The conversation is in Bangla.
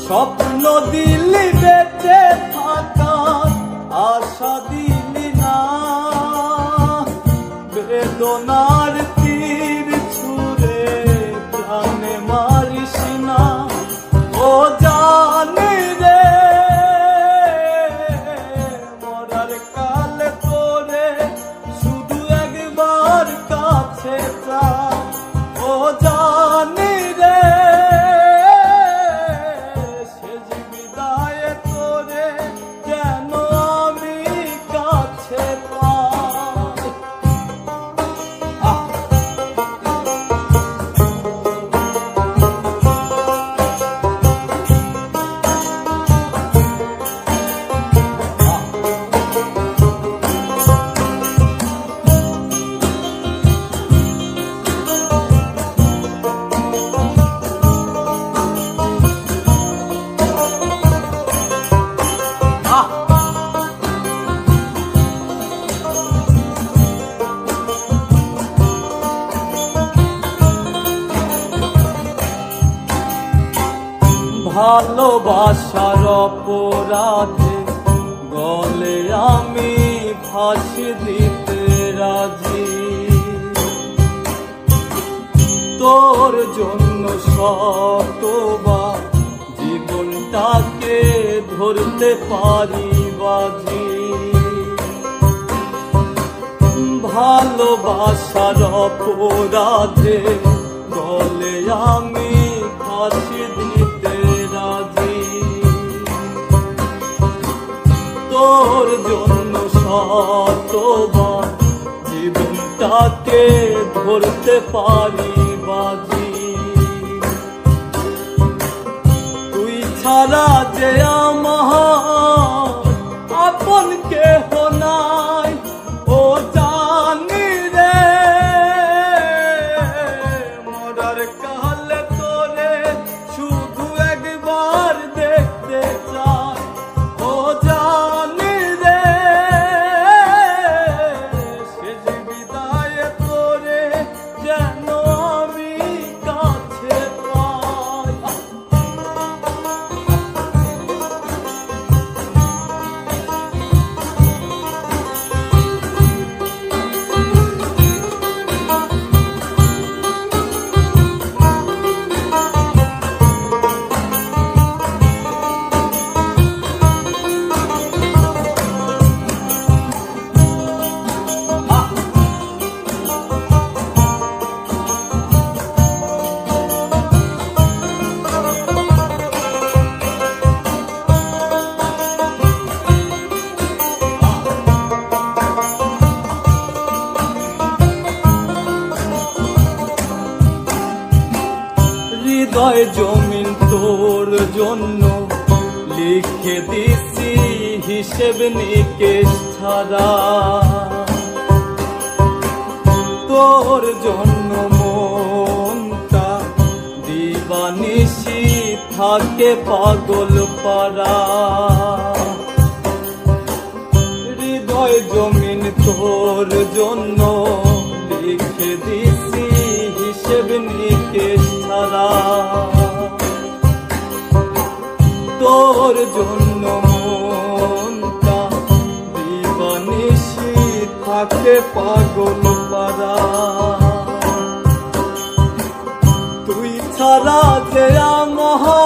স্বপ্ন দিলি বেঁচে থাকার আশা দিলি না, বেদনার তীর ছুঁড়ে প্রাণে মারিস না। ও জানি রে মরার কালে তোরে শুধু একবার কাছে চা। ও জানি রে শেষ বিদায়ে তোরে যেন আমি কাছে পাই। ভালোবাসার অপরাধে গলে আমি ফাঁসি দিতে রাজি, তোর জন্য শতবার জীবনটাকে ধরতে পারি বাজি। ভালোবাসার অপরাধে গলে আমি ফাঁসি দিতে রাজি, তোর জন্য শতবার জীবনটাকে ধরতে পারি বাজি। তুই ছাড়া যে আমার আপন কেহ নাই, ও জানি রে মরার কালে তোরে শুধু একবার দেখতে চাই। ও জানি রে শেষ বিদায়ে তোরে যেন আমি কাছে পাই। হৃদয় জমিন তোর জন্য লিখে দিছি হিসেব নিকেশ ছাড়া, তোর জন্য মনটা দিবানিশি থাকে পাগল পারা। হৃদয় জমিন তোর জন্য লিখে দিছি হিসেব নিকেশ ছাড়া, তোর জন্য মনটা দিবানিশি থাকে পাগল পারা। তুই ছাড়া যে আমার